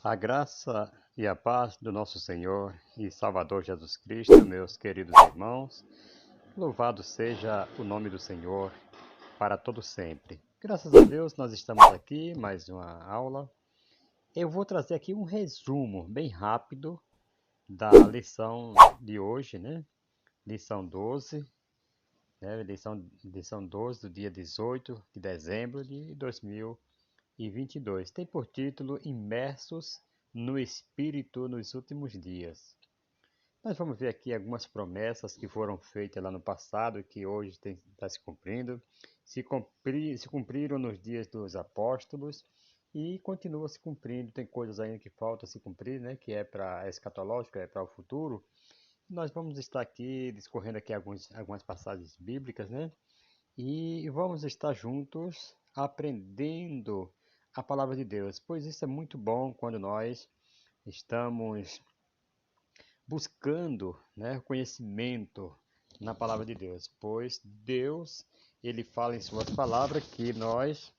A graça e a paz do nosso Senhor e Salvador Jesus Cristo, meus queridos irmãos, louvado seja o nome do Senhor para todo sempre. Graças a Deus nós estamos aqui, mais uma aula. Eu vou trazer aqui um resumo bem rápido da lição de hoje, né? Lição 12, né? Lição 12 do dia 18 de dezembro de 2022. Tem por título Imersos no Espírito nos últimos dias. Nós vamos ver aqui algumas promessas que foram feitas lá no passado e que hoje está se cumprindo. Se cumpriram nos dias dos apóstolos e continua se cumprindo. Tem coisas ainda que faltam se cumprir, né? Que é para escatológico, é para o futuro. Nós vamos estar aqui discorrendo aqui algumas passagens bíblicas, né? E vamos estar juntos aprendendo a palavra de Deus, pois isso é muito bom quando nós estamos buscando, né, conhecimento na palavra de Deus, pois Deus, ele fala em suas palavras que nós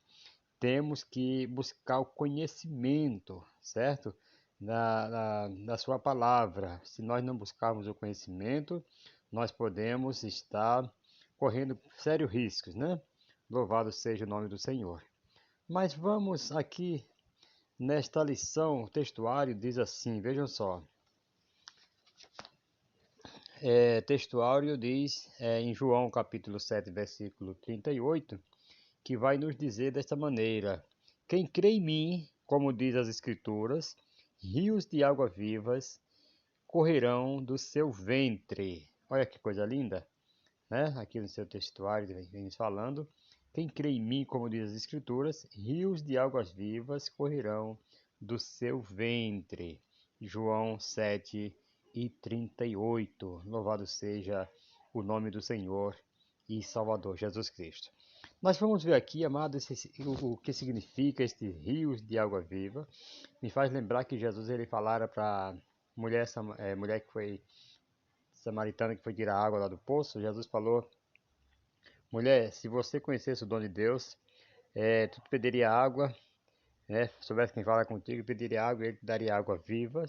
temos que buscar o conhecimento, certo? Na sua palavra. Se nós não buscarmos o conhecimento, nós podemos estar correndo sérios riscos, né? Louvado seja o nome do Senhor. Mas vamos aqui nesta lição, o textuário diz assim, vejam só. Textuário diz em João capítulo 7, versículo 38, que vai nos dizer desta maneira: quem crê em mim, como diz as Escrituras, rios de água vivas correrão do seu ventre. Olha que coisa linda, né? Aqui no seu textuário vem falando: quem crê em mim, como diz as Escrituras, rios de águas vivas correrão do seu ventre. João 7:38. Louvado seja o nome do Senhor e Salvador Jesus Cristo. Nós vamos ver aqui, amados, o que significa estes rios de água viva. Me faz lembrar que Jesus ele falara para mulher que foi samaritana que foi tirar água lá do poço. Jesus falou: mulher, se você conhecesse o dom de Deus, tu pediria água, né? Soubesse quem fala contigo, pediria água, ele te daria água viva,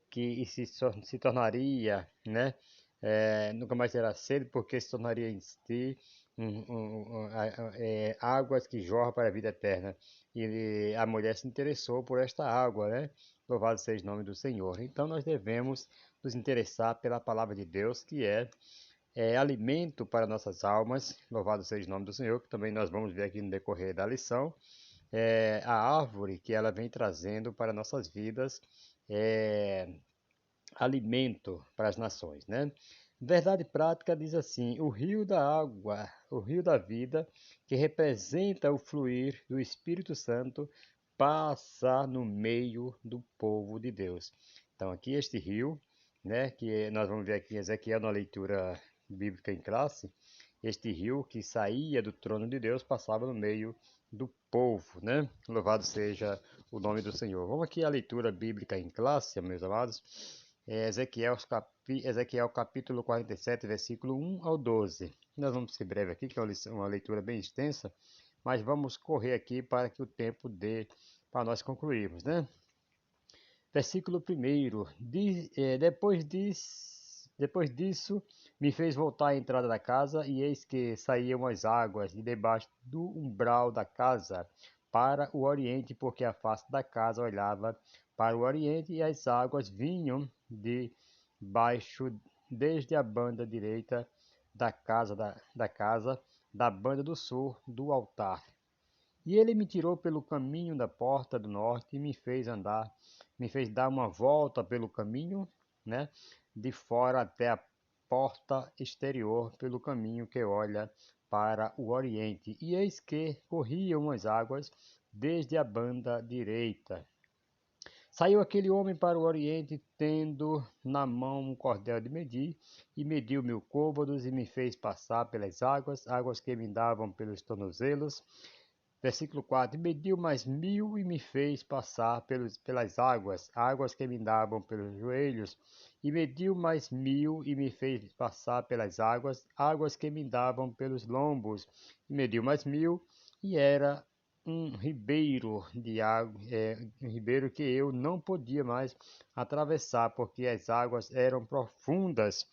que se tornaria, né? Nunca mais terá sede, porque se tornaria em ti águas que jorram para a vida eterna. E a mulher se interessou por esta água, né? Louvado seja o nome do Senhor. Então nós devemos nos interessar pela palavra de Deus, que é alimento para nossas almas. Louvado seja o nome do Senhor, que também nós vamos ver aqui no decorrer da lição. A árvore que ela vem trazendo para nossas vidas é, alimento para as nações, né? Verdade prática diz assim: o rio da água, o rio da vida, que representa o fluir do Espírito Santo, passa no meio do povo de Deus. Então aqui este rio, né, que nós vamos ver aqui em Ezequiel na leitura bíblica em classe, este rio que saía do trono de Deus passava no meio do povo, né? Louvado seja o nome do Senhor. Vamos aqui à leitura bíblica em classe, meus amados. Ezequiel capítulo 47, versículo 1 ao 12. Nós vamos ser breve aqui, que é uma leitura bem extensa, mas vamos correr aqui para que o tempo dê para nós concluirmos, né? Versículo 1. Depois disso, me fez voltar à entrada da casa, e eis que saíam as águas de debaixo do umbral da casa para o oriente, porque a face da casa olhava para o oriente, e as águas vinham de baixo desde a banda direita da banda do sul do altar. E ele me tirou pelo caminho da porta do norte e me fez dar uma volta pelo caminho, né, de fora até a porta exterior, pelo caminho que olha para o oriente. E eis que corriam as águas desde a banda direita. Saiu aquele homem para o oriente, tendo na mão um cordel de medir, e mediu 1000 côvados, e me fez passar pelas águas, águas que me davam pelos tornozelos. Versículo 4: mediu mais 1000 e me fez passar pelas águas, águas que me davam pelos joelhos. E mediu mais 1000 e me fez passar pelas águas, águas que me davam pelos lombos. E mediu mais 1000 e era um ribeiro de água, um ribeiro que eu não podia mais atravessar, porque as águas eram profundas,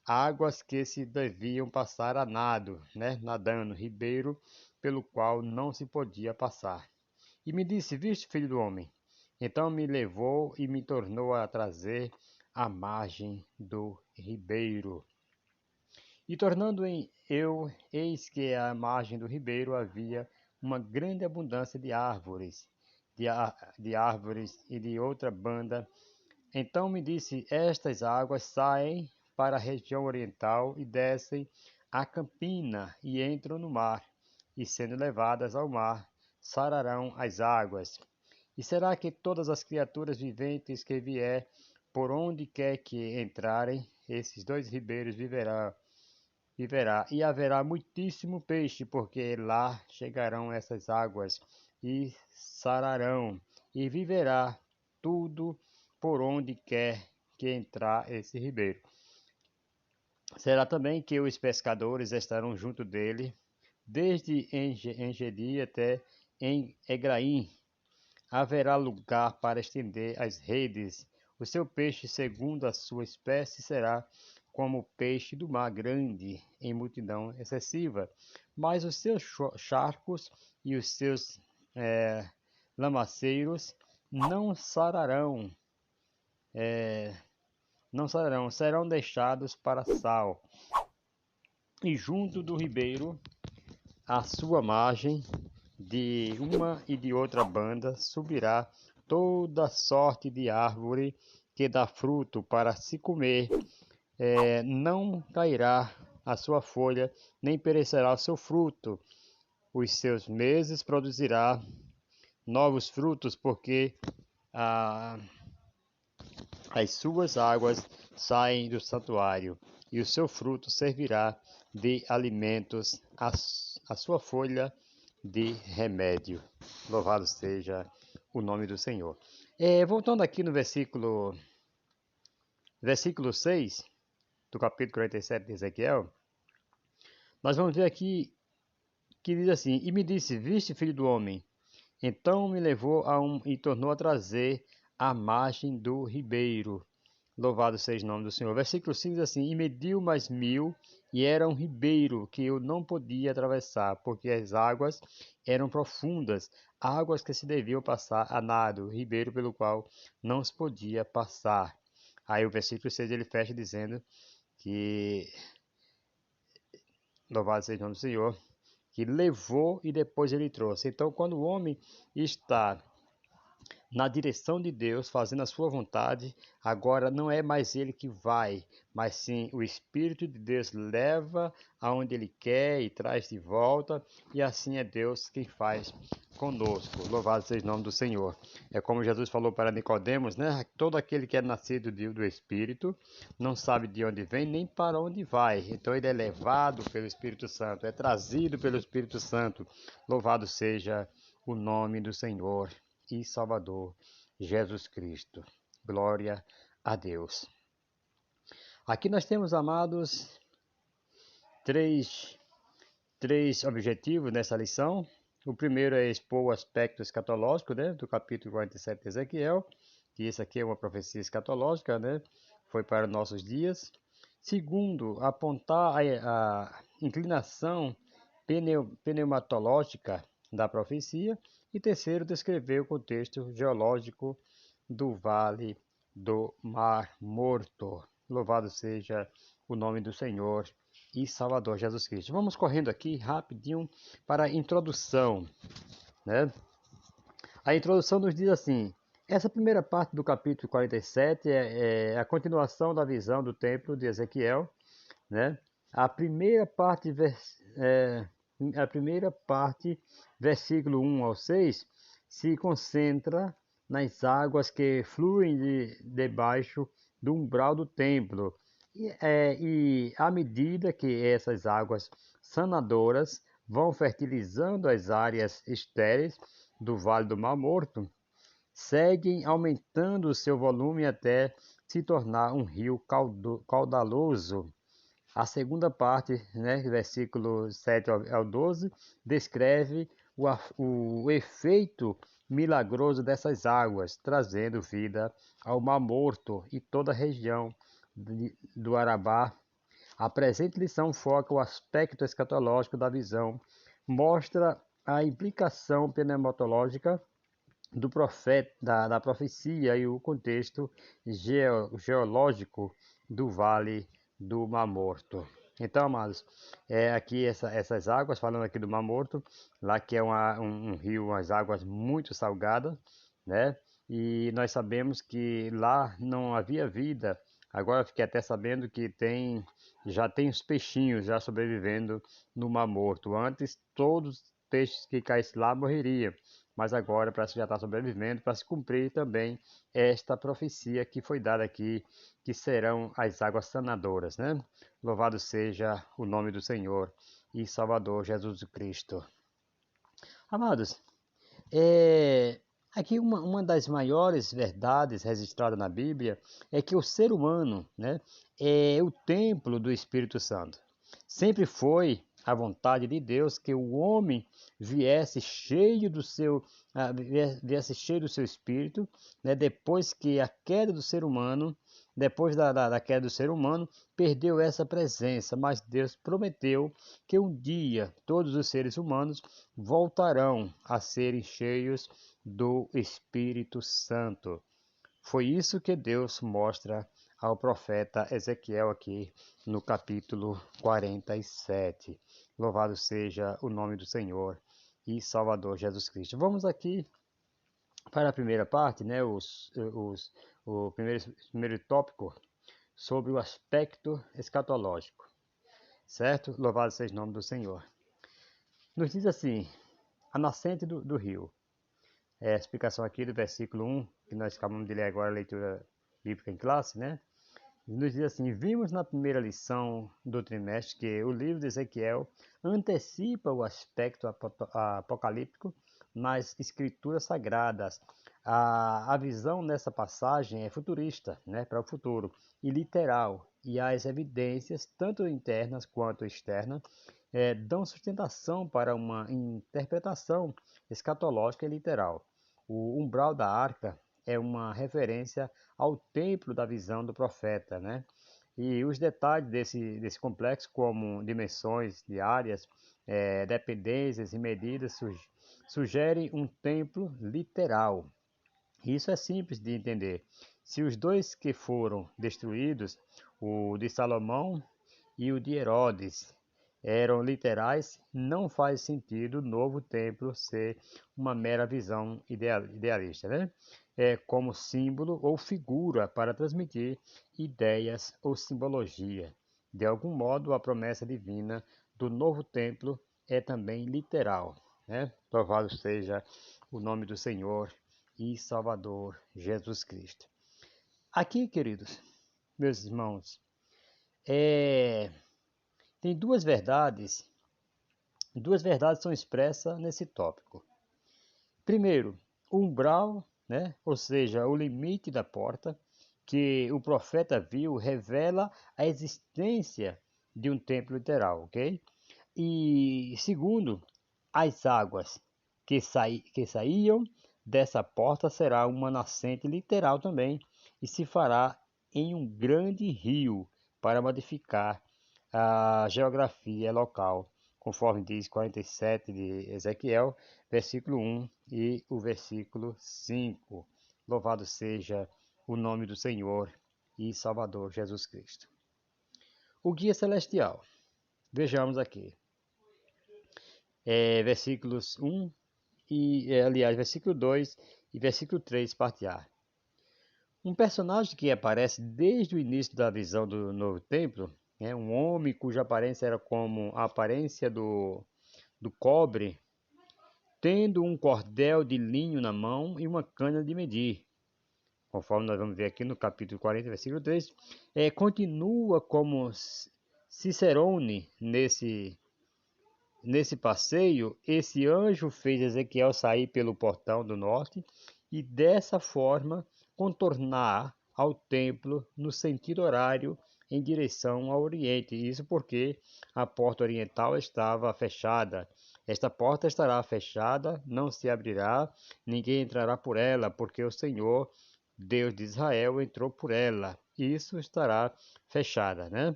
águas que se deviam passar a nado, né? Nadando, ribeiro pelo qual não se podia passar. E me disse: Viste, filho do homem? Então me levou e me tornou a trazer à margem do ribeiro. E tornando em eu, eis que à margem do ribeiro havia uma grande abundância de árvores, de árvores e de outra banda. Então me disse: Estas águas saem para a região oriental e descem a campina e entram no mar, e sendo levadas ao mar, sararão as águas. E será que todas as criaturas viventes que vier, por onde quer que entrarem, esses dois ribeiros viverá, e haverá muitíssimo peixe, porque lá chegarão essas águas e sararão, e viverá tudo por onde quer que entrar esse ribeiro. Será também que os pescadores estarão junto dele, desde Engedi até em Egraim. Haverá lugar para estender as redes. O seu peixe, segundo a sua espécie, será como o peixe do mar grande, em multidão excessiva. Mas os seus charcos e os seus lamaceiros não sararão, serão deixados para sal. E junto do ribeiro, à sua margem, de uma e de outra banda, subirá toda sorte de árvore que dá fruto para se comer. Não cairá a sua folha, nem perecerá o seu fruto. Os seus meses produzirá novos frutos, porque as suas águas saem do santuário, e o seu fruto servirá de alimentos, a sua folha de remédio. Louvado seja o nome do Senhor. Voltando aqui no versículo 6 do capítulo 47 de Ezequiel, nós vamos ver aqui que diz assim: E me disse: Viste, filho do homem? Então me levou e tornou a trazer à margem do ribeiro. Louvado seja o nome do Senhor. Versículo 5 diz assim: E mediu mais 1000, e era um ribeiro que eu não podia atravessar, porque as águas eram profundas, águas que se deviam passar a nado, ribeiro pelo qual não se podia passar. Aí o versículo 6 ele fecha dizendo que, louvado seja o nome do Senhor, que levou e depois ele trouxe. Então, quando o homem está na direção de Deus, fazendo a sua vontade, agora não é mais ele que vai, mas sim o Espírito de Deus leva aonde ele quer e traz de volta, e assim é Deus quem faz conosco. Louvado seja o nome do Senhor. É como Jesus falou para Nicodemos, né? Todo aquele que é nascido do Espírito não sabe de onde vem nem para onde vai. Então ele é levado pelo Espírito Santo, é trazido pelo Espírito Santo. Louvado seja o nome do Senhor e Salvador Jesus Cristo. Glória a Deus. Aqui nós temos, amados, três objetivos nessa lição. O primeiro é expor o aspecto escatológico, né, do capítulo 47 de Ezequiel, que isso aqui é uma profecia escatológica, né, foi para nossos dias. Segundo, apontar a inclinação pneumatológica da profecia. E terceiro, descrever o contexto geológico do Vale do Mar Morto. Louvado seja o nome do Senhor e Salvador Jesus Cristo. Vamos correndo aqui rapidinho para a introdução, né? A introdução nos diz assim: essa primeira parte do capítulo 47 é a continuação da visão do templo de Ezequiel, né? A primeira parte, versículo 1 ao 6, se concentra nas águas que fluem debaixo do umbral do templo. E à medida que essas águas sanadoras vão fertilizando as áreas estéreis do Vale do Mar Morto, seguem aumentando o seu volume até se tornar um rio caudaloso. A segunda parte, né, versículo 7 ao 12, descreve o efeito milagroso dessas águas, trazendo vida ao Mar Morto e toda a região do Arabá. A presente lição foca o aspecto escatológico da visão, mostra a implicação pneumatológica do profeta, da profecia e o contexto geológico do Vale do Mar Morto. Então, amados, aqui essas águas, falando aqui do Mar Morto, lá que é um rio, umas águas muito salgadas, né? E nós sabemos que lá não havia vida. Agora fiquei até sabendo que já tem os peixinhos já sobrevivendo no Mar Morto. Antes, todos os peixes que caíssem lá morreriam, mas agora parece que já está sobrevivendo para se cumprir também esta profecia que foi dada aqui, que serão as águas sanadoras, né? Louvado seja o nome do Senhor e Salvador Jesus Cristo. Amados, aqui uma das maiores verdades registradas na Bíblia é que o ser humano, né, é o templo do Espírito Santo. Sempre foi a vontade de Deus que o homem viesse cheio do seu, viesse cheio do seu espírito, né, depois que a queda do ser humano, depois da queda do ser humano, perdeu essa presença, mas Deus prometeu que um dia todos os seres humanos voltarão a serem cheios do Espírito Santo. Foi isso que Deus mostra ao profeta Ezequiel aqui no capítulo 47. Louvado seja o nome do Senhor e Salvador Jesus Cristo. Vamos aqui para a primeira parte, né, o primeiro tópico sobre o aspecto escatológico, certo? Louvado seja o nome do Senhor. Nos diz assim, a nascente do rio. A explicação aqui do versículo 1, que nós acabamos de ler agora, a leitura bíblica em classe, né? Nos diz assim: vimos na primeira lição do trimestre que o livro de Ezequiel antecipa o aspecto apocalíptico nas escrituras sagradas. A visão nessa passagem é futurista, né, para o futuro, e literal, e as evidências, tanto internas quanto externas, dão sustentação para uma interpretação escatológica e literal. O umbral da arca é uma referência ao templo da visão do profeta, né? E os detalhes desse complexo, como dimensões de áreas, dependências e medidas, sugerem um templo literal. Isso é simples de entender. Se os dois que foram destruídos, o de Salomão e o de Herodes, eram literais, não faz sentido o novo templo ser uma mera visão idealista, né? Como símbolo ou figura para transmitir ideias ou simbologia. De algum modo, a promessa divina do novo templo é também literal, né? Louvado seja o nome do Senhor e Salvador Jesus Cristo. Aqui, queridos, meus irmãos, tem duas verdades são expressas nesse tópico. Primeiro, o umbral, né, ou seja, o limite da porta que o profeta viu revela a existência de um templo literal, ok? E segundo, as águas que saíam dessa porta será uma nascente literal também e se fará em um grande rio para modificar a geografia local, conforme diz 47 de Ezequiel, versículo 1 e o versículo 5. Louvado seja o nome do Senhor e Salvador Jesus Cristo. O guia celestial. Vejamos aqui. Versículos 1 versículo 2 e versículo 3, parte A. Um personagem que aparece desde o início da visão do novo templo, um homem cuja aparência era como a aparência do cobre, tendo um cordel de linho na mão e uma cana de medir. Conforme nós vamos ver aqui no capítulo 40, versículo 3, continua como Cicerone nesse passeio. Esse anjo fez Ezequiel sair pelo portão do norte e dessa forma contornar ao templo no sentido horário em direção ao oriente. Isso porque a porta oriental estava fechada. Esta porta estará fechada, não se abrirá, ninguém entrará por ela, porque o Senhor, Deus de Israel, entrou por ela. Isso estará fechada, né?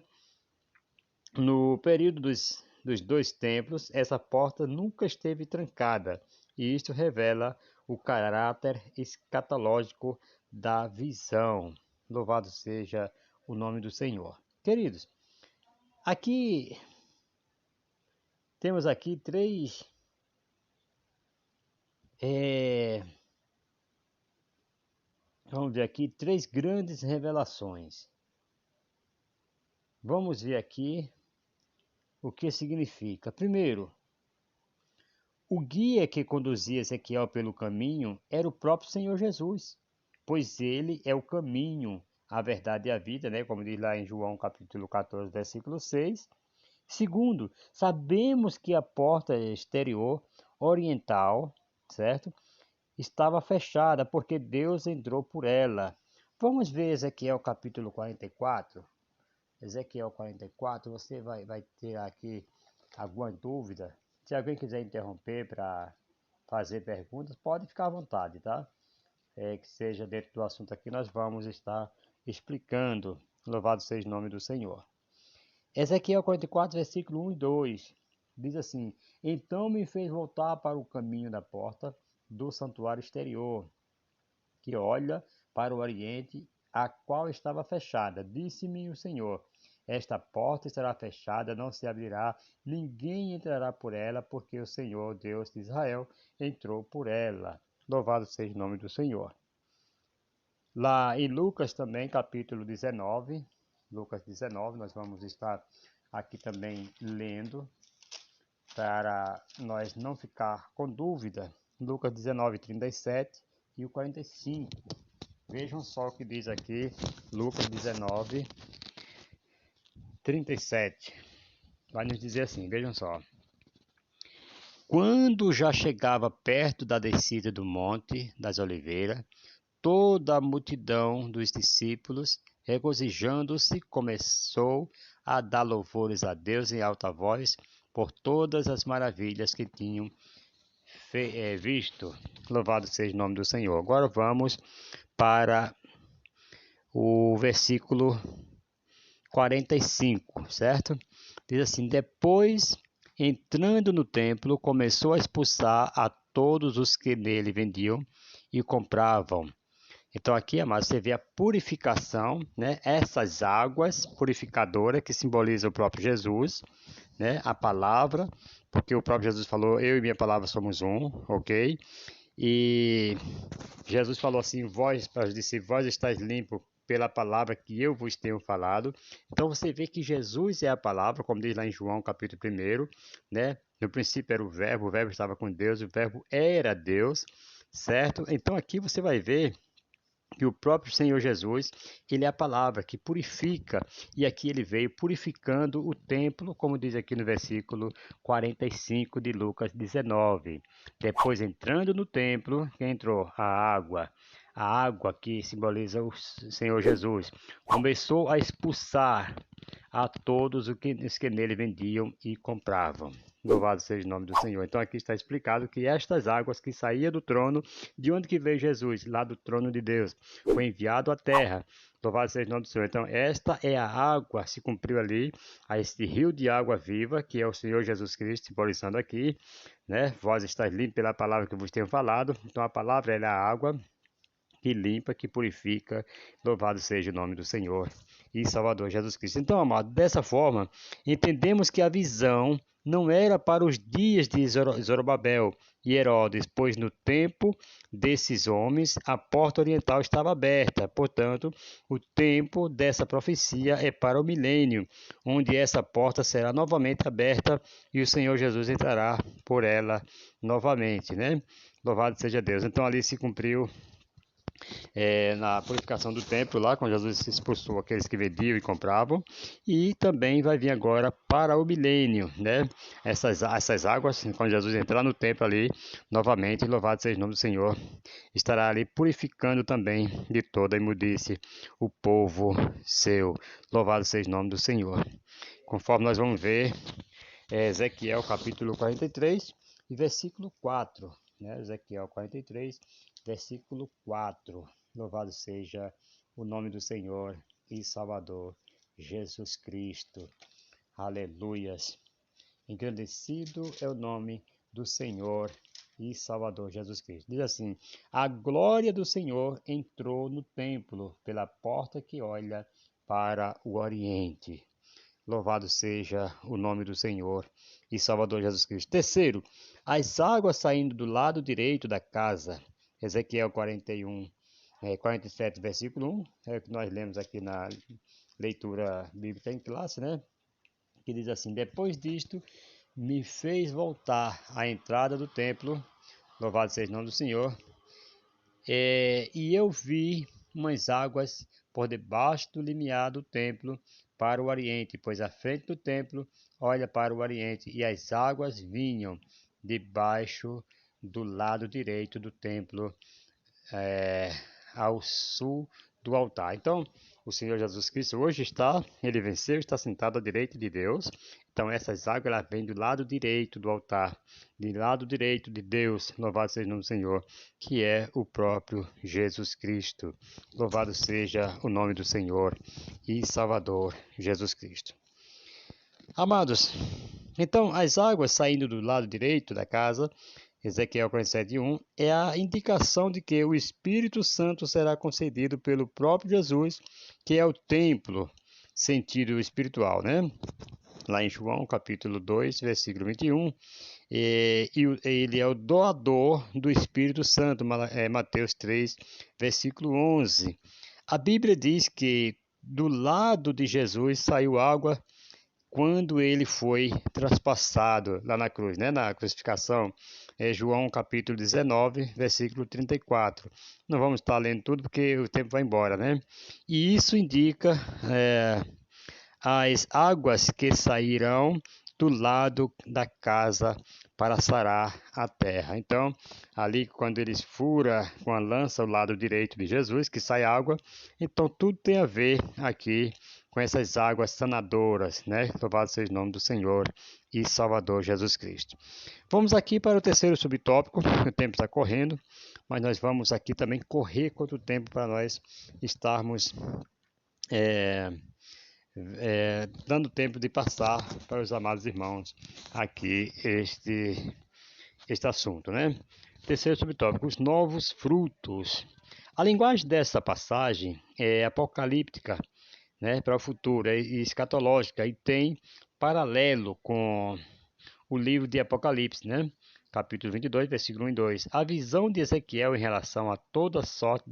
No período dos dois templos, essa porta nunca esteve trancada, e isto revela o caráter escatológico da visão. Louvado seja o nome do Senhor. Queridos, aqui temos aqui vamos ver aqui três grandes revelações. Vamos ver aqui o que significa. Primeiro, o guia que conduzia Ezequiel pelo caminho era o próprio Senhor Jesus, pois ele é o caminho, a verdade e a vida, né? Como diz lá em João capítulo 14, versículo 6. Segundo, sabemos que a porta exterior oriental, certo? Estava fechada porque Deus entrou por ela. Vamos ver Ezequiel capítulo 44. Ezequiel 44, você vai ter aqui alguma dúvida? Se alguém quiser interromper para fazer perguntas, pode ficar à vontade, tá? Que seja dentro do assunto aqui, nós vamos estar explicando. Louvado seja o nome do Senhor. Ezequiel 44, versículo 1 e 2, diz assim: Então me fez voltar para o caminho da porta do santuário exterior, que olha para o oriente, a qual estava fechada. Disse-me o Senhor: Esta porta estará fechada, não se abrirá, ninguém entrará por ela, porque o Senhor, Deus de Israel, entrou por ela. Louvado seja o nome do Senhor. Lá em Lucas também, capítulo 19, Lucas 19, nós vamos estar aqui também lendo, para nós não ficar com dúvida. Lucas 19, 37 e o 45. Vejam só o que diz aqui, Lucas 19, 37. Vai nos dizer assim, vejam só. Quando já chegava perto da descida do Monte das Oliveiras, toda a multidão dos discípulos, regozijando-se, começou a dar louvores a Deus em alta voz por todas as maravilhas que tinham visto. Louvado seja o nome do Senhor. Agora vamos para o versículo 45, certo? Diz assim: Depois, entrando no templo, começou a expulsar a todos os que nele vendiam e compravam. Então aqui, amados, você vê a purificação, né? Essas águas purificadoras que simbolizam o próprio Jesus, né? A palavra, porque o próprio Jesus falou: eu e minha palavra somos um, ok? E Jesus falou assim: vós, para os discípulos, vós estáis limpos pela palavra que eu vos tenho falado. Então você vê que Jesus é a palavra, como diz lá em João capítulo 1, né? No princípio era o verbo estava com Deus, o verbo era Deus, certo? Então aqui você vai ver que o próprio Senhor Jesus, ele é a palavra que purifica, e aqui ele veio purificando o templo, como diz aqui no versículo 45 de Lucas 19. Depois, entrando no templo, entrou a água que simboliza o Senhor Jesus, começou a expulsar a todos os que nele vendiam e compravam. Louvado seja o nome do Senhor. Então aqui está explicado que estas águas que saíam do trono, de onde que veio Jesus? Lá do trono de Deus. Foi enviado à terra. Louvado seja o nome do Senhor. Então esta é a água, se cumpriu ali, a este rio de água viva, que é o Senhor Jesus Cristo, simbolizando aqui, né? Vós estáis limpos pela palavra que vos tenho falado. Então a palavra é a água que limpa, que purifica. Louvado seja o nome do Senhor e Salvador Jesus Cristo. Então, amado, dessa forma, entendemos que a visão não era para os dias de Zorobabel e Herodes, pois no tempo desses homens a porta oriental estava aberta. Portanto, o tempo dessa profecia é para o milênio, onde essa porta será novamente aberta e o Senhor Jesus entrará por ela novamente, né? Louvado seja Deus. Então ali se cumpriu na purificação do templo, lá quando Jesus expulsou aqueles que vendiam e compravam, e também vai vir agora para o milênio, né? Essas águas, quando Jesus entrar no templo ali, novamente, louvado seja o nome do Senhor, estará ali purificando também de toda imundície o povo seu. Louvado seja o nome do Senhor. Conforme nós vamos ver Ezequiel capítulo 43 e versículo 4. Né? Ezequiel 43, versículo 4. Louvado seja o nome do Senhor e Salvador Jesus Cristo. Aleluias. Engrandecido é o nome do Senhor e Salvador Jesus Cristo. Diz assim: a glória do Senhor entrou no templo pela porta que olha para o oriente. Louvado seja o nome do Senhor e Salvador Jesus Cristo. Terceiro, as águas saindo do lado direito da casa. Ezequiel 47, versículo 1, é o que nós lemos aqui na leitura bíblica em classe, né? Que diz assim: depois disto, me fez voltar à entrada do templo, louvado seja o nome do Senhor, e eu vi umas águas por debaixo do limiar do templo para o oriente, pois a frente do templo olha para o oriente, e as águas vinham debaixo do lado direito do templo, ao sul do altar. Então, o Senhor Jesus Cristo hoje ele venceu, está sentado à direita de Deus. Então, essas águas elas vêm do lado direito do altar, do lado direito de Deus, louvado seja o nome do Senhor, que é o próprio Jesus Cristo. Louvado seja o nome do Senhor e Salvador Jesus Cristo. Amados, então as águas saindo do lado direito da casa, Ezequiel 47:1, é a indicação de que o Espírito Santo será concedido pelo próprio Jesus, que é o templo, sentido espiritual, né? Lá em João, capítulo 2, versículo 21, ele é o doador do Espírito Santo, Mateus 3, versículo 11. A Bíblia diz que do lado de Jesus saiu água quando ele foi traspassado lá na cruz, né, na crucificação. João capítulo 19, versículo 34. Não vamos estar lendo tudo porque o tempo vai embora, né? E isso indica as águas que sairão do lado da casa para sarar a terra. Então, ali quando eles furam com a lança o lado direito de Jesus, que sai água, então tudo tem a ver aqui com essas águas sanadoras, né? Louvado seja o nome do Senhor e Salvador Jesus Cristo. Vamos aqui para o terceiro subtópico, o tempo está correndo, mas nós vamos aqui também correr contra o tempo para nós estarmos dando tempo de passar para os amados irmãos aqui este assunto, né? Terceiro subtópico, os novos frutos. A linguagem dessa passagem é apocalíptica, né, para o futuro, é escatológica e tem paralelo com o livro de Apocalipse, né? Capítulo 22, versículo 1 e 2. A visão de Ezequiel em relação a toda sorte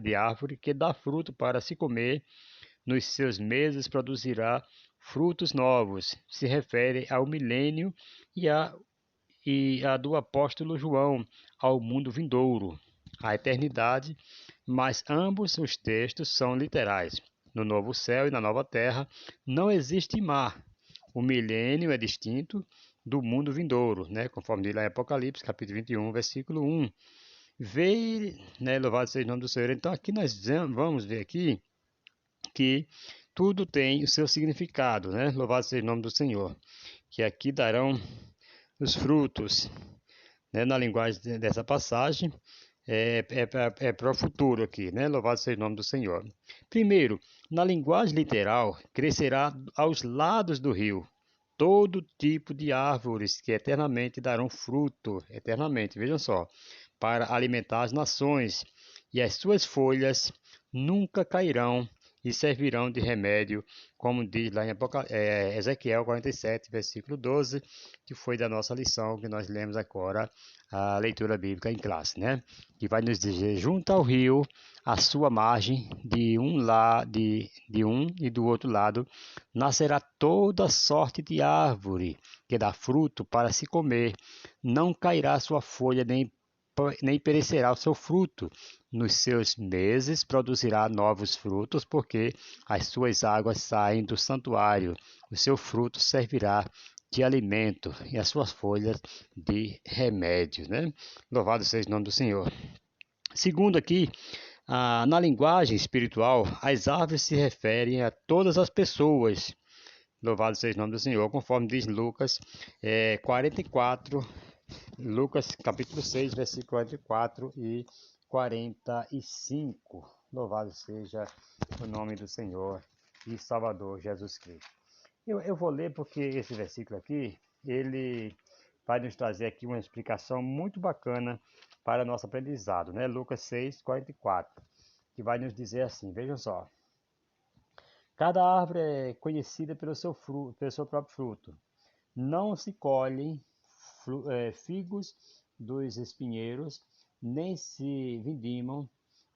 de árvore que dá fruto para se comer nos seus meses produzirá frutos novos. Se refere ao milênio e a do apóstolo João, ao mundo vindouro, à eternidade, mas ambos os textos são literais. No novo céu e na nova terra não existe mar. O milênio é distinto do mundo vindouro, né? Conforme diz lá em Apocalipse, capítulo 21, versículo 1. Vê, né, louvado seja o nome do Senhor. Então aqui nós vamos ver aqui que tudo tem o seu significado, né? Louvado seja o nome do Senhor. Que aqui darão os frutos, né? Na linguagem dessa passagem, para o futuro aqui, né? Louvado seja o nome do Senhor. Primeiro, na linguagem literal, crescerá aos lados do rio todo tipo de árvores que eternamente darão fruto, eternamente, vejam só, para alimentar as nações, e as suas folhas nunca cairão e servirão de remédio, como diz lá em Ezequiel 47, versículo 12, que foi da nossa lição que nós lemos agora, a leitura bíblica em classe, né? Que vai nos dizer, junto ao rio, à sua margem, de um e do outro lado, nascerá toda sorte de árvore que dá fruto para se comer. Não cairá sua folha, nem perecerá o seu fruto. Nos seus meses produzirá novos frutos, porque as suas águas saem do santuário. O seu fruto servirá de alimento e as suas folhas de remédio, né? Louvado seja o nome do Senhor. Segundo aqui, na linguagem espiritual, as árvores se referem a todas as pessoas Louvado seja o nome do Senhor, conforme diz Lucas 44, Lucas capítulo 6, versículo 44 e 45. Louvado seja o nome do Senhor e Salvador Jesus Cristo. Eu vou ler porque esse versículo aqui, ele vai nos trazer aqui uma explicação muito bacana para nosso aprendizado, né? Lucas 6, 44, que vai nos dizer assim, vejam só. Cada árvore é conhecida pelo seu fruto, pelo seu próprio fruto. Não se colhem figos dos espinheiros, nem se vindimam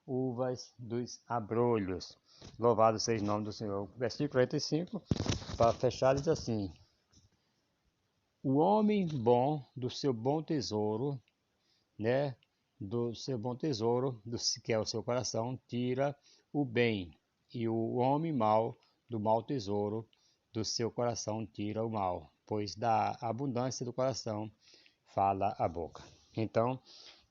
uvas dos abrolhos. Louvado seja o nome do Senhor. Versículo 45, para fechar, diz assim: O homem bom do seu bom tesouro, né? Do seu bom tesouro, que é o seu coração, tira o bem, e o homem mau do mau tesouro do seu coração tira o mal, pois da abundância do coração fala a boca. Então,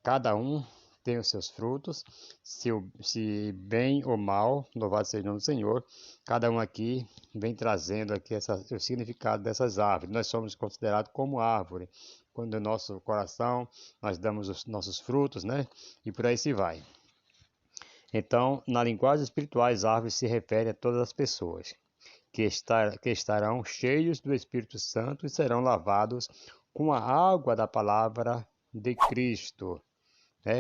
cada um tem os seus frutos, se bem ou mal, louvado seja o nome do Senhor. Cada um aqui vem trazendo aqui o significado dessas árvores. Nós somos considerados como árvore. Quando no nosso coração nós damos os nossos frutos, né? E por aí se vai. Então, na linguagem espiritual, as árvores se referem a todas as pessoas que estarão cheios do Espírito Santo e serão lavados com a água da palavra de Cristo,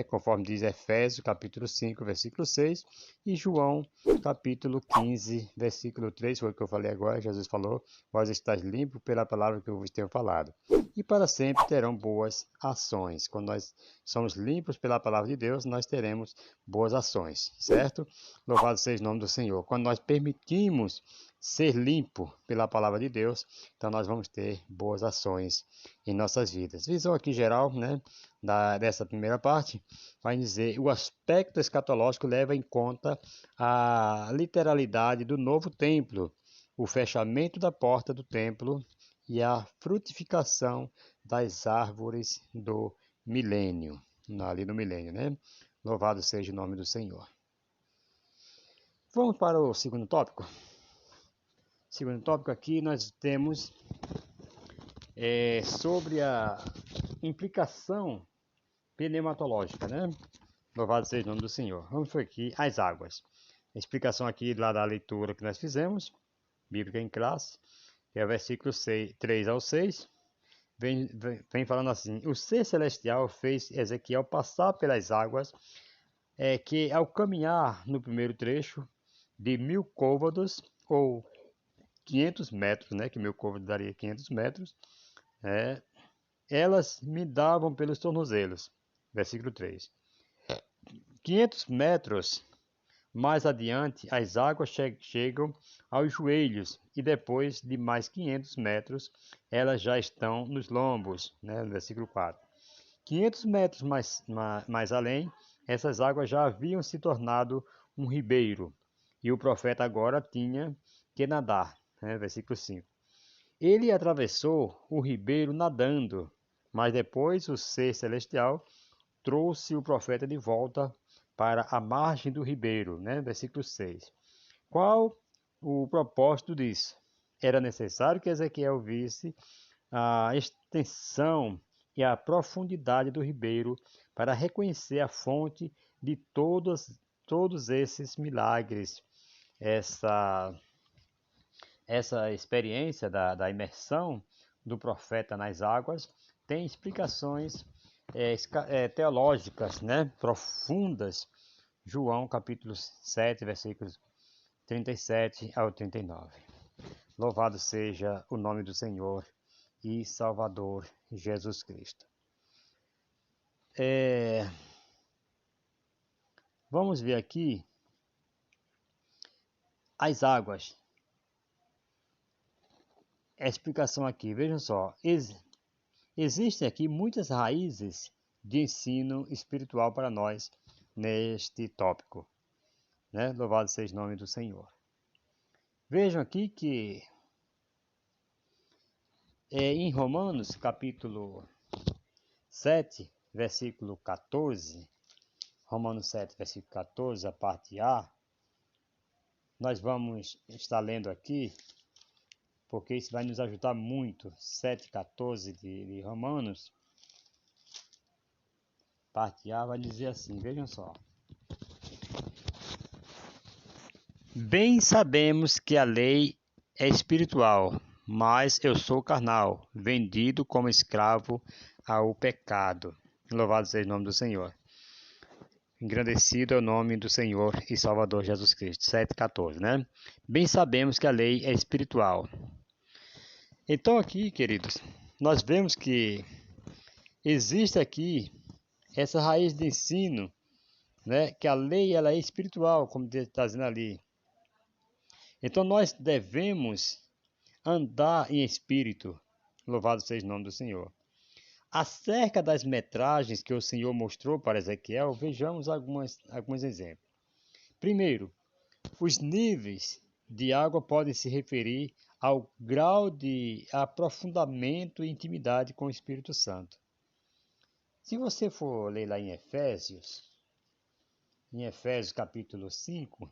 conforme diz Efésios capítulo 5, versículo 6, e João capítulo 15, versículo 3, foi o que eu falei agora. Jesus falou: vós estáis limpos pela palavra que eu vos tenho falado, e para sempre terão boas ações. Quando nós somos limpos pela palavra de Deus, nós teremos boas ações, certo? Louvado seja o nome do Senhor. Quando nós permitimos ser limpo pela palavra de Deus, então nós vamos ter boas ações em nossas vidas. Visão aqui geral, né, dessa primeira parte, vai dizer: o aspecto escatológico leva em conta a literalidade do novo templo, o fechamento da porta do templo e a frutificação das árvores do milênio, ali no milênio, né? Louvado seja o nome do Senhor. Vamos para o segundo tópico. Segundo tópico aqui nós temos sobre a implicação pneumatológica, né? Louvado seja o nome do Senhor. Vamos aqui as águas. A explicação aqui lá da leitura que nós fizemos, Bíblica em classe, que é o versículo 3 ao 6, vem falando assim: o ser celestial fez Ezequiel passar pelas águas, que ao caminhar no primeiro trecho de 1000 côvados, ou 500 metros, né, que 1000 côvados daria 500 metros, elas me davam pelos tornozelos. Versículo 3. 500 metros mais adiante, as águas chegam aos joelhos e depois de mais 500 metros, elas já estão nos lombos, né, no versículo 4. 500 metros mais além, essas águas já haviam se tornado um ribeiro e o profeta agora tinha que nadar, né, versículo 5. Ele atravessou o ribeiro nadando, mas depois o ser celestial trouxe o profeta de volta para a margem do ribeiro, né? Versículo 6. Qual o propósito disso? Era necessário que Ezequiel visse a extensão e a profundidade do ribeiro para reconhecer a fonte de todos esses milagres. Essa experiência da imersão do profeta nas águas tem explicações teológicas, né, profundas. João capítulo 7, versículos 37 ao 39. Louvado seja o nome do Senhor e Salvador Jesus Cristo. Vamos ver aqui as águas. A explicação aqui, vejam só. Existem aqui muitas raízes de ensino espiritual para nós neste tópico, né? Louvado seja o nome do Senhor. Vejam aqui que em Romanos capítulo 7, versículo 14, Romanos 7, versículo 14, a parte A, nós vamos estar lendo aqui porque isso vai nos ajudar muito. 7,14 de Romanos, parte A, vai dizer assim, vejam só. Bem sabemos que a lei é espiritual, mas eu sou carnal, vendido como escravo ao pecado. Louvado seja o nome do Senhor. Engrandecido é o nome do Senhor e Salvador Jesus Cristo. 7,14, né? Bem sabemos que a lei é espiritual. Então aqui, queridos, nós vemos que existe aqui essa raiz de ensino, né? Que a lei ela é espiritual, como está dizendo ali. Então nós devemos andar em espírito. Louvado seja o nome do Senhor. Acerca das metragens que o Senhor mostrou para Ezequiel, vejamos alguns exemplos. Primeiro, os níveis de água podem se referir ao grau de aprofundamento e intimidade com o Espírito Santo. Se você for ler lá em Efésios capítulo 5,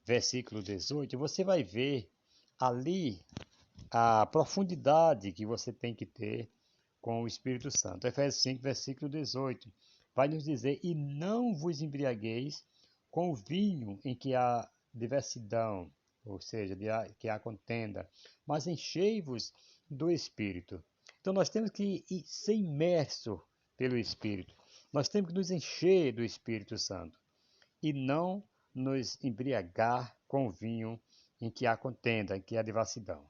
versículo 18, você vai ver ali a profundidade que você tem que ter com o Espírito Santo. Efésios 5, versículo 18, vai nos dizer: e não vos embriagueis com o vinho em que há diversidão, ou seja, que há contenda, mas enchei-vos do Espírito. Então nós temos que ser imerso pelo Espírito. Nós temos que nos encher do Espírito Santo e não nos embriagar com o vinho em que há contenda, em que há devassidão.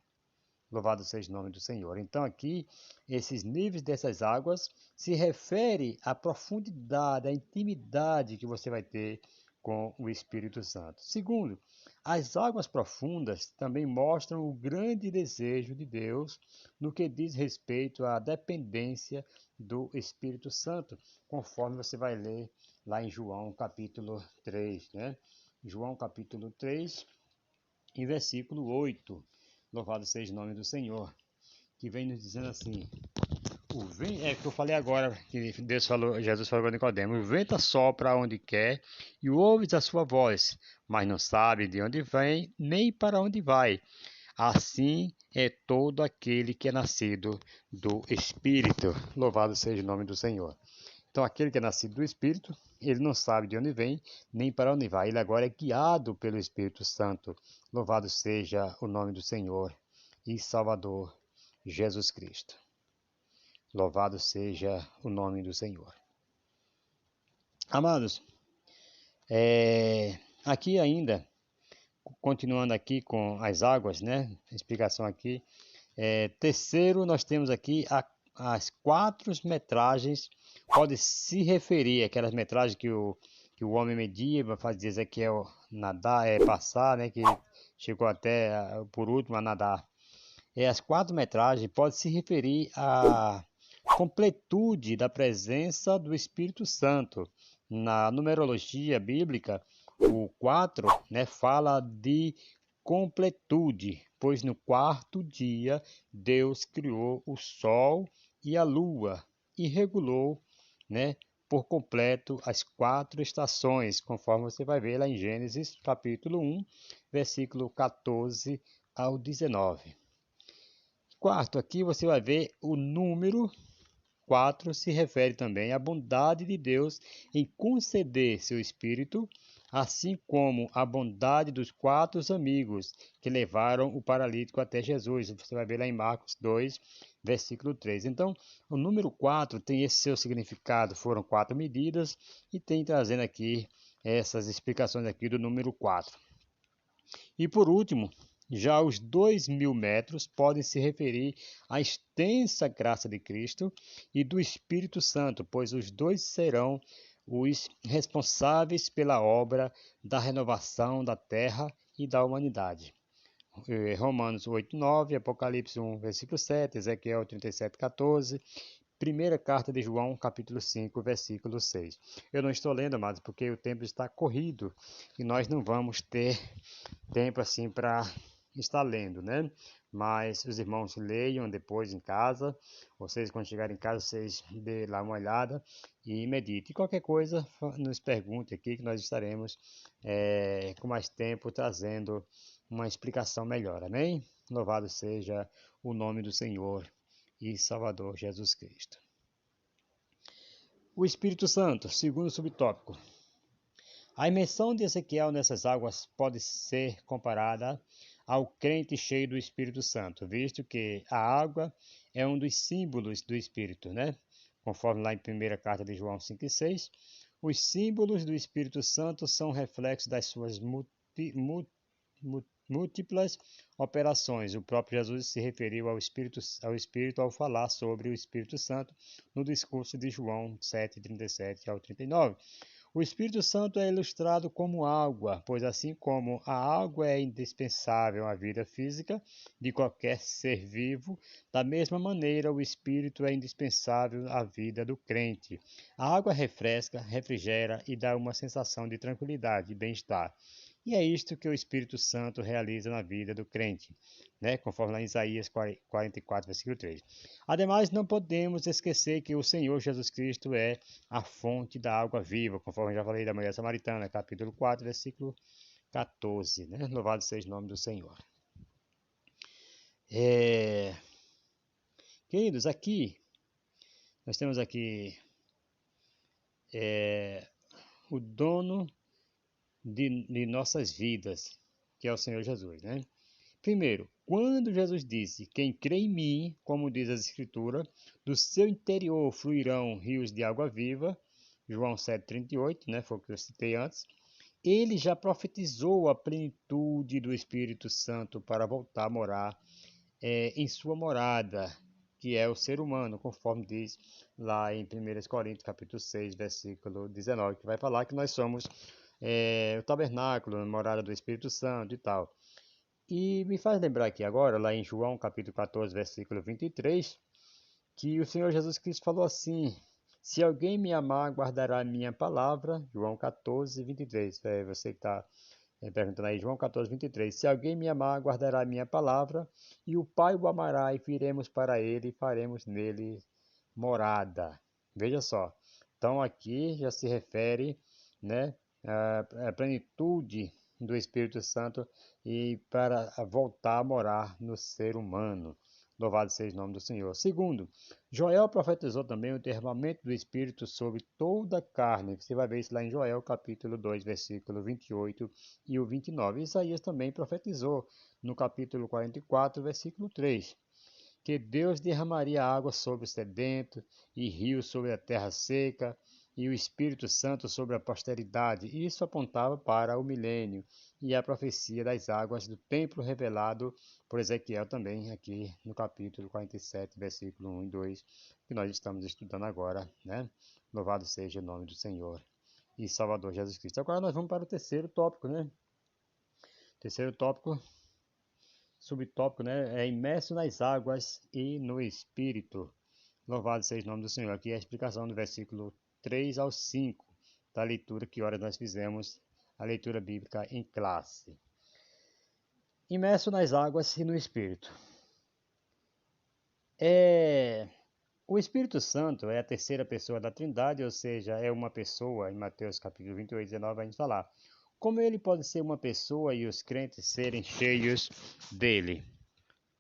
Louvado seja o nome do Senhor. Então aqui, esses níveis dessas águas se refere à profundidade, à intimidade que você vai ter com o Espírito Santo. Segundo, as águas profundas também mostram o grande desejo de Deus no que diz respeito à dependência do Espírito Santo, conforme você vai ler lá em João capítulo 3, né? João capítulo 3, em versículo 8. Louvado seja o nome do Senhor, que vem nos dizendo assim: o vento, que eu falei agora, que Jesus falou para Nicodemo: o vento sopra onde quer e ouves a sua voz, mas não sabe de onde vem nem para onde vai. Assim é todo aquele que é nascido do Espírito. Louvado seja o nome do Senhor. Então, aquele que é nascido do Espírito, ele não sabe de onde vem, nem para onde vai. Ele agora é guiado pelo Espírito Santo. Louvado seja o nome do Senhor e Salvador Jesus Cristo. Louvado seja o nome do Senhor. Amados, aqui ainda, continuando aqui com as águas, né? Explicação aqui. Terceiro, nós temos aqui as 4 metragens, pode se referir àquelas metragens que o homem media, fazia Ezequiel nadar, passar, né, que chegou até, por último, a nadar. As 4 metragens podem se referir à completude da presença do Espírito Santo. Na numerologia bíblica, o 4, né, fala de completude, pois no 4º dia Deus criou o sol e a lua e regulou, né, por completo as 4 estações, conforme você vai ver lá em Gênesis capítulo 1, versículo 14 ao 19. Quarto, aqui você vai ver o número 4 se refere também à bondade de Deus em conceder seu Espírito, assim como a bondade dos 4 amigos que levaram o paralítico até Jesus. Você vai ver lá em Marcos 2, versículo 3. Então, o número 4 tem esse seu significado, foram 4 medidas, e tem trazendo aqui essas explicações aqui do número 4. E por último, já os 2.000 metros podem se referir à extensa graça de Cristo e do Espírito Santo, pois os dois serão os responsáveis pela obra da renovação da terra e da humanidade. Romanos 8:9, Apocalipse 1, versículo 7, Ezequiel 37:14, primeira carta de João, capítulo 5, versículo 6. Eu não estou lendo, amados, porque o tempo está corrido e nós não vamos ter tempo assim para estar lendo, né? Mas os irmãos leiam depois em casa. Vocês, quando chegarem em casa, vocês dêem lá uma olhada e meditem. E qualquer coisa, nos pergunte aqui que nós estaremos com mais tempo trazendo uma explicação melhor, amém? Louvado seja o nome do Senhor e Salvador Jesus Cristo. O Espírito Santo, segundo subtópico. A imersão de Ezequiel nessas águas pode ser comparada ao crente cheio do Espírito Santo, visto que a água é um dos símbolos do Espírito, né? Conforme lá em 1ª carta de João 5 e 6, os símbolos do Espírito Santo são reflexos das suas múltiplas operações. O próprio Jesus se referiu ao Espírito ao falar sobre o Espírito Santo no discurso de João 7, 37 ao 39. O Espírito Santo é ilustrado como água, pois assim como a água é indispensável à vida física de qualquer ser vivo, da mesma maneira o Espírito é indispensável à vida do crente. A água refresca, refrigera e dá uma sensação de tranquilidade e bem-estar. E é isto que o Espírito Santo realiza na vida do crente, né? Conforme lá em Isaías 44, versículo 3. Ademais, não podemos esquecer que o Senhor Jesus Cristo é a fonte da água viva, conforme eu já falei da mulher samaritana, capítulo 4, versículo 14. Né? Louvado seja o nome do Senhor. Queridos, aqui, nós temos aqui o dono de nossas vidas, que é o Senhor Jesus, né? Primeiro, quando Jesus disse, quem crê em mim, como diz as Escrituras, do seu interior fluirão rios de água viva, João 7,38, né, foi o que eu citei antes, ele já profetizou a plenitude do Espírito Santo para voltar a morar em sua morada, que é o ser humano, conforme diz lá em 1 Coríntios, capítulo 6, versículo 19, que vai falar que nós somos o tabernáculo, a morada do Espírito Santo e tal. E me faz lembrar aqui agora, lá em João capítulo 14, versículo 23, que o Senhor Jesus Cristo falou assim, se alguém me amar, guardará a minha palavra, João 14, 23, você que está perguntando aí, João 14, 23, se alguém me amar, guardará a minha palavra, e o Pai o amará, e viremos para ele, e faremos nele morada. Veja só, então aqui já se refere, né, à plenitude do Espírito Santo e para voltar a morar no ser humano. Louvado seja o nome do Senhor. Segundo, Joel profetizou também o derramamento do Espírito sobre toda a carne. Você vai ver isso lá em Joel, capítulo 2, versículo 28 e o 29. Isaías também profetizou no capítulo 44, versículo 3, que Deus derramaria água sobre o sedento e rios sobre a terra seca, e o Espírito Santo sobre a posteridade. Isso apontava para o milênio e a profecia das águas do templo revelado por Ezequiel também aqui no capítulo 47, versículo 1 e 2, que nós estamos estudando agora, né? Louvado seja o nome do Senhor e Salvador Jesus Cristo. Agora nós vamos para o terceiro tópico, né? Terceiro tópico, subtópico, né? É imerso nas águas e no Espírito. Louvado seja o nome do Senhor. Aqui é a explicação do versículo 3 ao 5 da leitura que horas nós fizemos, a leitura bíblica em classe. Imerso nas águas e no Espírito. O Espírito Santo é a terceira pessoa da Trindade, ou seja, é uma pessoa, em Mateus capítulo 28, 19, vai nos falar. Como ele pode ser uma pessoa e os crentes serem cheios dele?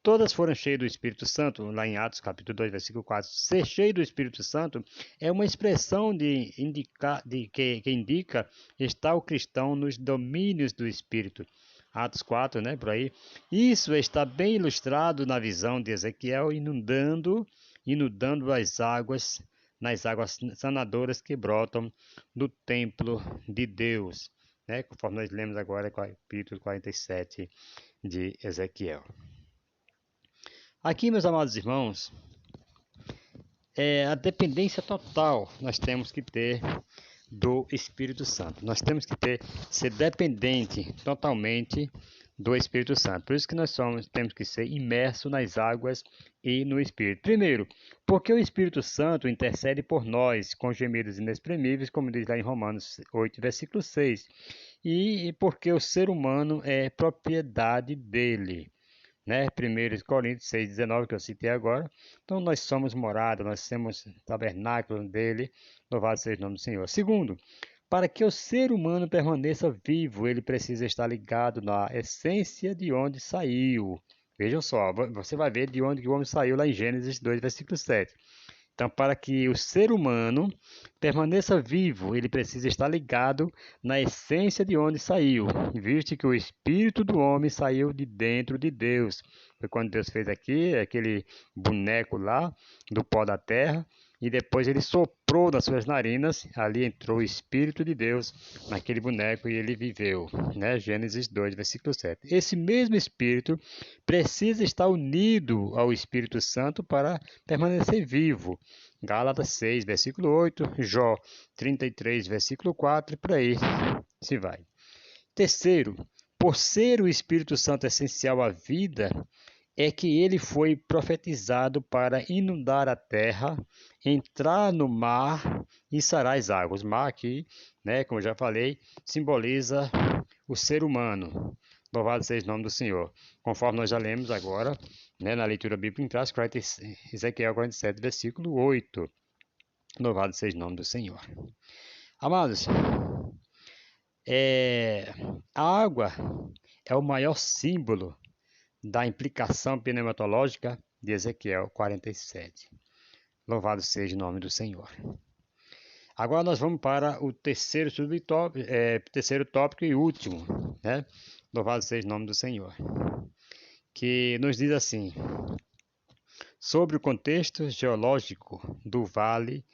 Todas foram cheias do Espírito Santo, lá em Atos capítulo 2, versículo 4. Ser cheio do Espírito Santo é uma expressão que indica estar o cristão nos domínios do Espírito. Atos 4, né, por aí. Isso está bem ilustrado na visão de Ezequiel inundando as águas, nas águas sanadoras que brotam do templo de Deus, né, conforme nós lemos agora capítulo 47 de Ezequiel. Aqui, meus amados irmãos, a dependência total nós temos que ter do Espírito Santo. Nós temos que ser dependente totalmente do Espírito Santo. Por isso que temos que ser imersos nas águas e no Espírito. Primeiro, porque o Espírito Santo intercede por nós com gemidos inexprimíveis, como diz lá em Romanos 8, versículo 6. E porque o ser humano é propriedade dele. Né? 1 Coríntios 6, 19, que eu citei agora. Então, nós somos morada, nós somos tabernáculo dele, louvado seja o nome do Senhor. Segundo, para que o ser humano permaneça vivo, ele precisa estar ligado na essência de onde saiu, Vejam só, você vai ver de onde que o homem saiu lá em Gênesis 2, versículo 7. Então, para que o ser humano permaneça vivo, ele precisa estar ligado na essência de onde saiu, visto que o espírito do homem saiu de dentro de Deus. Foi quando Deus fez aqui, aquele boneco lá, do pó da terra, e depois ele soprou nas suas narinas, ali entrou o espírito de Deus naquele boneco e ele viveu, né? Gênesis 2, versículo 7. Esse mesmo espírito precisa estar unido ao Espírito Santo para permanecer vivo. Gálatas 6, versículo 8, Jó 33, versículo 4, e por aí se vai. Terceiro, por ser o Espírito Santo essencial à vida, é que ele foi profetizado para inundar a terra, entrar no mar e sarar as águas. O mar aqui, né, como eu já falei, simboliza o ser humano. Louvado seja o nome do Senhor. Conforme nós já lemos agora, né, na leitura bíblica em trás, Ezequiel 47, versículo 8. Louvado seja o nome do Senhor. Amados, a água é o maior símbolo da implicação pneumatológica de Ezequiel 47. Louvado seja o nome do Senhor. Agora nós vamos para o terceiro subtópico, terceiro tópico e último, né? Louvado seja o nome do Senhor. Que nos diz assim: sobre o contexto geológico do Vale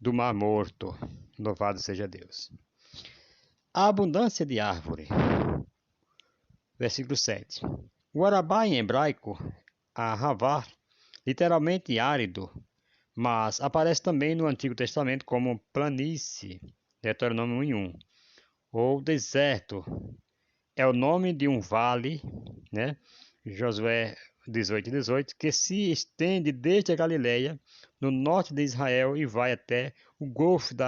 do Mar Morto. Louvado seja Deus. A abundância de árvore. Versículo 7. O Arabá em hebraico, Ahavar, literalmente árido, mas aparece também no Antigo Testamento como planície, Deuteronômio 1:1, ou deserto, é o nome de um vale, né? Josué 18:18, que se estende desde a Galileia, no norte de Israel, e vai até o Golfo de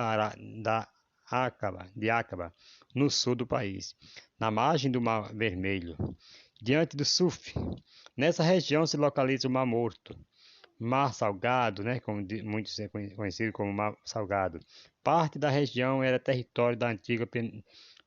Acaba, no sul do país, na margem do Mar Vermelho, diante do Suf. Nessa região se localiza o Mar Morto, Mar Salgado, né, como muitos é conhecido como Mar Salgado. Parte da região era território da antiga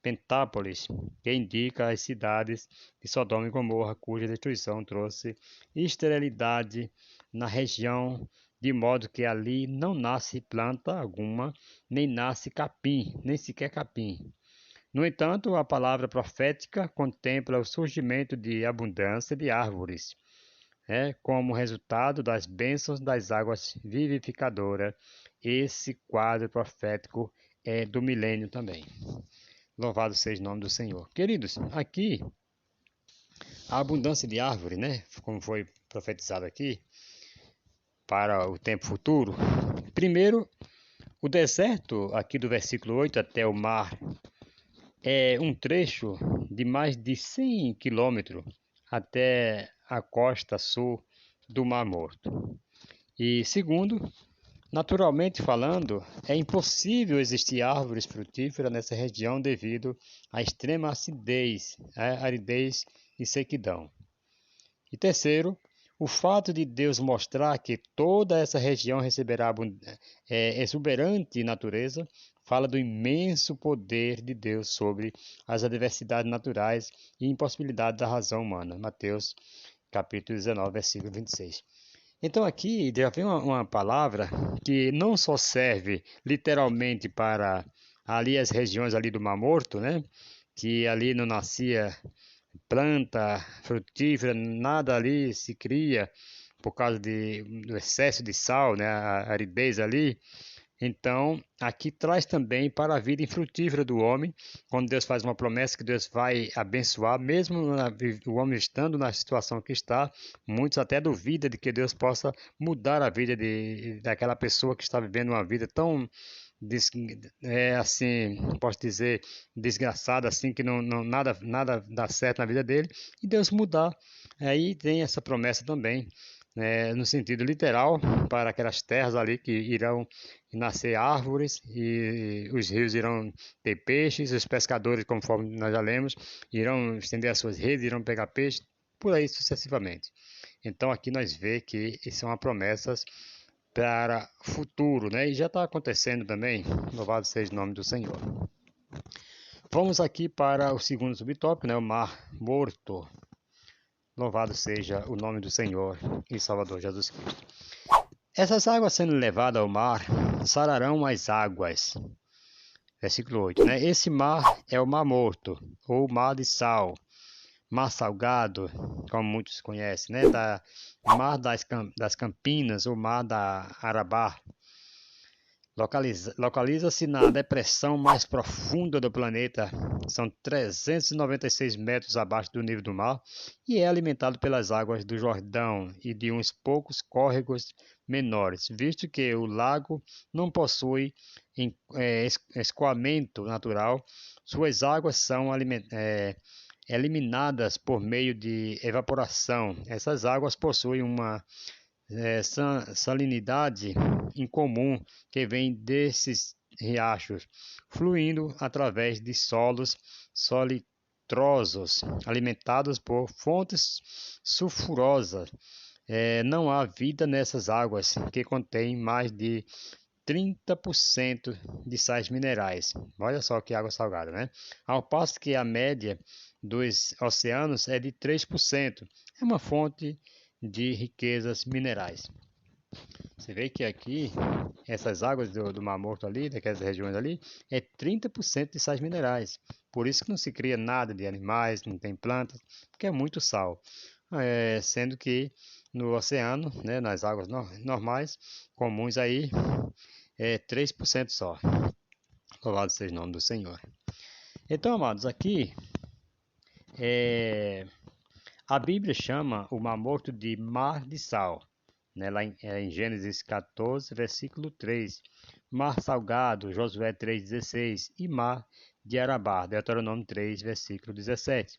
Pentápolis, que indica as cidades de Sodoma e Gomorra, cuja destruição trouxe esterilidade na região, de modo que ali não nasce planta alguma, nem nasce capim, nem sequer capim. No entanto, a palavra profética contempla o surgimento de abundância de árvores, como resultado das bênçãos das águas vivificadoras. Esse quadro profético é do milênio também. Louvado seja o nome do Senhor. Queridos, aqui a abundância de árvore, né, como foi profetizado aqui, para o tempo futuro. Primeiro, o deserto, aqui do versículo 8 até o mar, é um trecho de mais de 100 quilômetros até a costa sul do Mar Morto. E segundo, naturalmente falando, é impossível existir árvores frutíferas nessa região devido à extrema acidez, aridez e sequidão. E terceiro, o fato de Deus mostrar que toda essa região receberá exuberante natureza, fala do imenso poder de Deus sobre as adversidades naturais e impossibilidades da razão humana. Mateus capítulo 19, versículo 26. Então aqui já vem uma palavra que não só serve literalmente para ali as regiões ali do Mar Morto, né? Que ali não nascia planta frutífera, nada ali se cria por causa do excesso de sal, né? A aridez ali. Então, aqui traz também para a vida infrutífera do homem, quando Deus faz uma promessa que Deus vai abençoar, mesmo o homem estando na situação que está, muitos até duvidam de que Deus possa mudar a vida daquela pessoa que está vivendo uma vida tão, assim, posso dizer, desgraçada, assim, que nada dá certo na vida dele, e Deus mudar. Aí tem essa promessa também, no sentido literal, para aquelas terras ali que irão nascer árvores e os rios irão ter peixes, os pescadores, conforme nós já lemos, irão estender as suas redes, irão pegar peixe, por aí sucessivamente. Então aqui nós vemos que são promessas para o futuro, né? E já está acontecendo também, louvado seja o nome do Senhor. Vamos aqui para o segundo subtópico, né? O Mar Morto. Louvado seja o nome do Senhor e Salvador Jesus Cristo. Essas águas sendo levadas ao mar, sararão as águas. Versículo 8, né? Esse mar é o Mar Morto, ou Mar de Sal, Mar Salgado, como muitos conhecem, né? Mar das Campinas, ou Mar da Arabá. Localiza-se na depressão mais profunda do planeta, são 396 metros abaixo do nível do mar, e é alimentado pelas águas do Jordão e de uns poucos córregos menores, visto que o lago não possui escoamento natural. Suas águas são eliminadas por meio de evaporação. Essas águas possuem uma salinidade incomum que vem desses riachos, fluindo através de solos salitrosos, alimentados por fontes sulfurosas. Não há vida nessas águas, que contêm mais de 30% de sais minerais. Olha só que água salgada, né? Ao passo que a média dos oceanos é de 3%. É uma fonte de riquezas minerais. Você vê que aqui, essas águas do Mar Morto ali, daquelas regiões ali, é 30% de sais minerais. Por isso que não se cria nada de animais, não tem plantas, porque é muito sal. Sendo que no oceano, né, nas águas normais, comuns aí, é 3% só. Louvado seja o nome do Senhor. Então, amados, aqui a Bíblia chama o Mar Morto de Mar de Sal, né? Lá em Gênesis 14, versículo 3. Mar Salgado, Josué 3,16. E Mar de Arabá, Deuteronômio 3, versículo 17.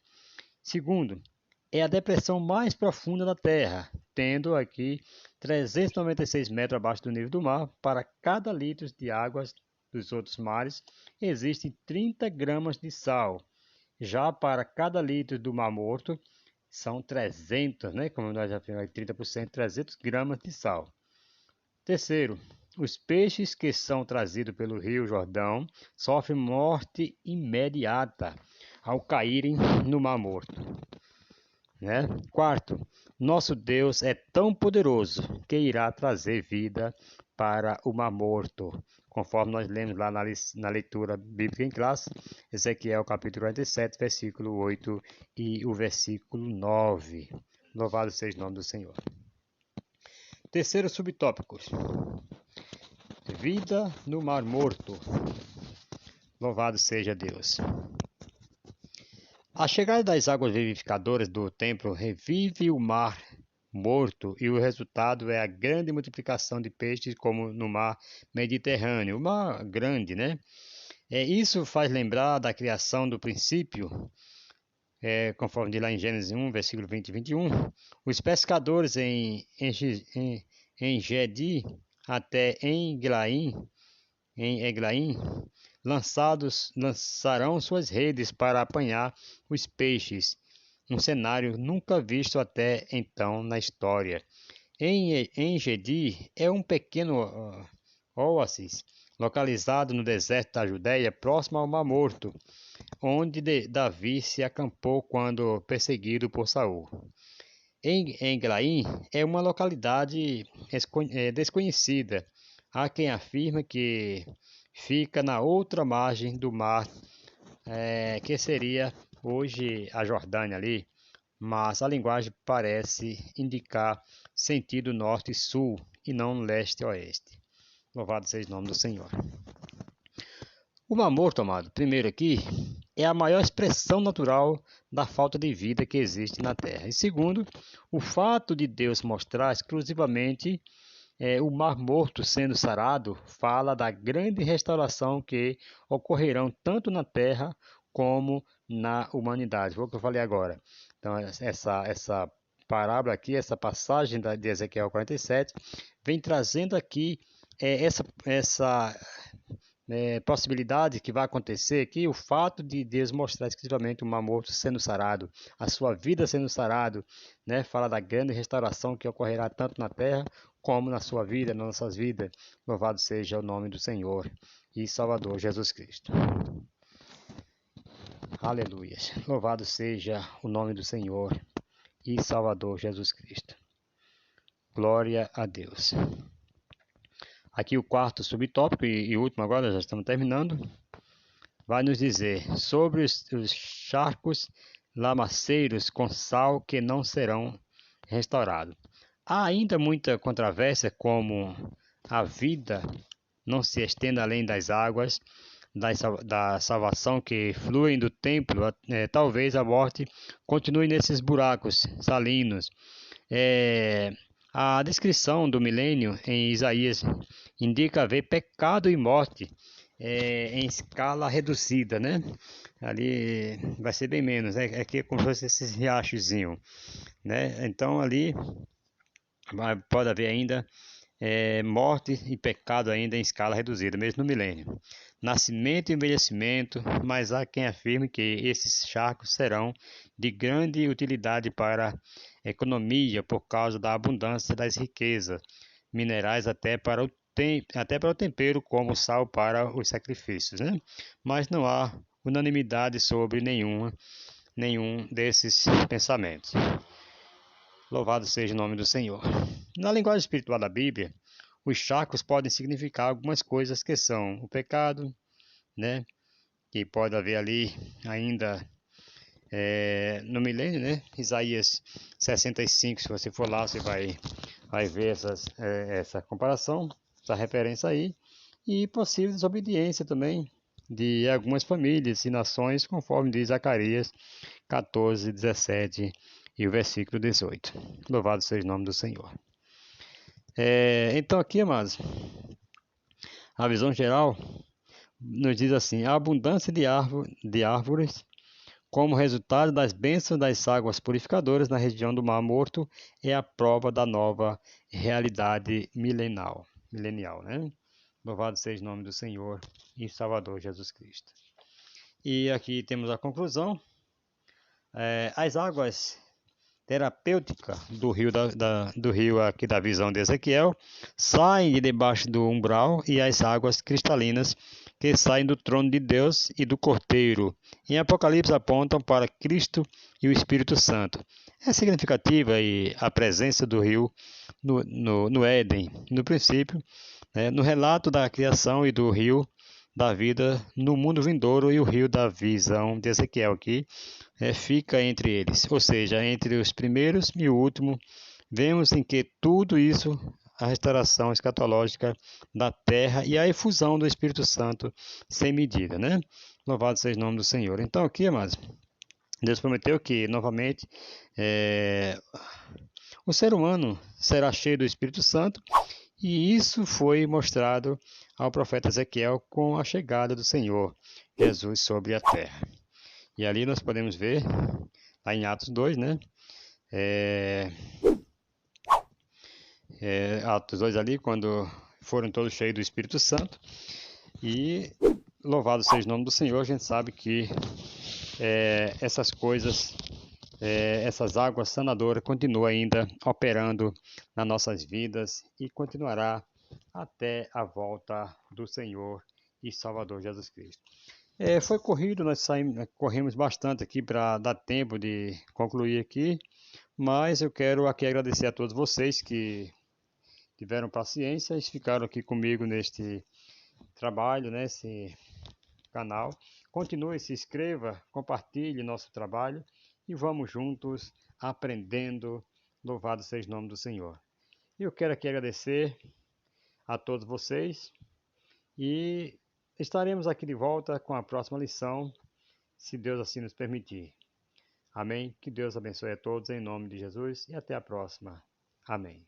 Segundo, é a depressão mais profunda da Terra, tendo aqui 396 metros abaixo do nível do mar. Para cada litro de águas dos outros mares, existem 30 gramas de sal. Já para cada litro do Mar Morto, são 300, né? Como nós já vimos, 30%, 300 gramas de sal. Terceiro, os peixes que são trazidos pelo Rio Jordão sofrem morte imediata ao caírem no Mar Morto, né? Quarto, nosso Deus é tão poderoso que irá trazer vida para o Mar Morto, conforme nós lemos lá na leitura bíblica em classe, Ezequiel capítulo 47, versículo 8 e o versículo 9. Louvado seja o nome do Senhor. Terceiro subtópico, vida no Mar Morto. Louvado seja Deus. A chegada das águas vivificadoras do templo revive o mar morto e o resultado é a grande multiplicação de peixes como no mar Mediterrâneo, o mar grande, né? Isso faz lembrar da criação do princípio, conforme diz lá em Gênesis 1, versículo 20 e 21. Os pescadores em Gedi até em Eglaim, lançarão suas redes para apanhar os peixes, um cenário nunca visto até então na história. Em Gedi é um pequeno oásis localizado no deserto da Judéia, próximo ao Mar Morto, onde Davi se acampou quando perseguido por Saul. Em Eglaim é uma localidade desconhecida. Há quem afirma que fica na outra margem do mar, que seria hoje a Jordânia ali, mas a linguagem parece indicar sentido norte e sul e não leste e oeste. Louvado seja o nome do Senhor. O Mar Morto, amado, primeiro aqui, é a maior expressão natural da falta de vida que existe na Terra. E segundo, o fato de Deus mostrar exclusivamente o Mar Morto sendo sarado fala da grande restauração que ocorrerão tanto na Terra como na humanidade. Foi o que eu falei agora. Então, essa parábola aqui, essa passagem de Ezequiel 47, vem trazendo aqui essa possibilidade que vai acontecer aqui, o fato de Deus mostrar exclusivamente o Mar Morto sendo sarado, a sua vida sendo sarado, né? Fala da grande restauração que ocorrerá tanto na terra como na sua vida, nas nossas vidas. Louvado seja o nome do Senhor e Salvador Jesus Cristo. Aleluia. Louvado seja o nome do Senhor e Salvador Jesus Cristo. Glória a Deus. Aqui o quarto subtópico e último agora, já estamos terminando, vai nos dizer sobre os charcos lamaceiros com sal que não serão restaurados. Há ainda muita controvérsia como a vida não se estende além das águas da salvação que fluem do templo, talvez a morte continue nesses buracos salinos. A descrição do milênio em Isaías indica haver pecado e morte em escala reduzida, né? Ali vai ser bem menos, né? Aqui é como se fosse esse riachozinho, né? Então ali pode haver ainda morte e pecado ainda em escala reduzida, mesmo no milênio. Nascimento e envelhecimento, mas há quem afirme que esses charcos serão de grande utilidade para a economia por causa da abundância das riquezas minerais até para o tempero como sal para os sacrifícios, né? Mas não há unanimidade sobre nenhum desses pensamentos. Louvado seja o nome do Senhor. Na linguagem espiritual da Bíblia, os charcos podem significar algumas coisas que são o pecado, né? Que pode haver ali ainda no milênio, né? Isaías 65, se você for lá, você vai ver essa comparação, essa referência aí, e possível desobediência também de algumas famílias e nações, conforme diz Zacarias 14, 17 e o versículo 18. Louvado seja o nome do Senhor. Então aqui, amados, a visão geral nos diz assim: a abundância de árvores como resultado das bênçãos das águas purificadoras na região do Mar Morto é a prova da nova realidade milenial, né? Louvado seja o nome do Senhor e Salvador Jesus Cristo. E aqui temos a conclusão. As águas terapêuticas do rio aqui da visão de Ezequiel saem de debaixo do umbral e as águas cristalinas que saem do trono de Deus e do Cordeiro em Apocalipse apontam para Cristo e o Espírito Santo. É significativa a presença do rio no Éden, no princípio, no relato da criação e do rio da vida no mundo vindouro, e o rio da visão de Ezequiel aqui fica entre eles, ou seja, entre os primeiros e o último, vemos em que tudo isso, a restauração escatológica da terra e a efusão do Espírito Santo sem medida, né? Louvado seja o nome do Senhor. Então aqui, amados, Deus prometeu que, novamente, o ser humano será cheio do Espírito Santo, e isso foi mostrado ao profeta Ezequiel com a chegada do Senhor Jesus sobre a terra. E ali nós podemos ver, lá em Atos 2, né? Atos 2 ali, quando foram todos cheios do Espírito Santo. E louvado seja o nome do Senhor, a gente sabe que essas coisas, essas águas sanadoras continuam ainda operando nas nossas vidas e continuará até a volta do Senhor e Salvador Jesus Cristo. Foi corrido, nós corremos bastante aqui para dar tempo de concluir aqui, mas eu quero aqui agradecer a todos vocês que tiveram paciência e ficaram aqui comigo neste trabalho, nesse canal. Continue, se inscreva, compartilhe nosso trabalho e vamos juntos aprendendo. Louvado seja o nome do Senhor. Eu quero aqui agradecer a todos vocês e estaremos aqui de volta com a próxima lição, se Deus assim nos permitir. Amém? Que Deus abençoe a todos em nome de Jesus e até a próxima. Amém.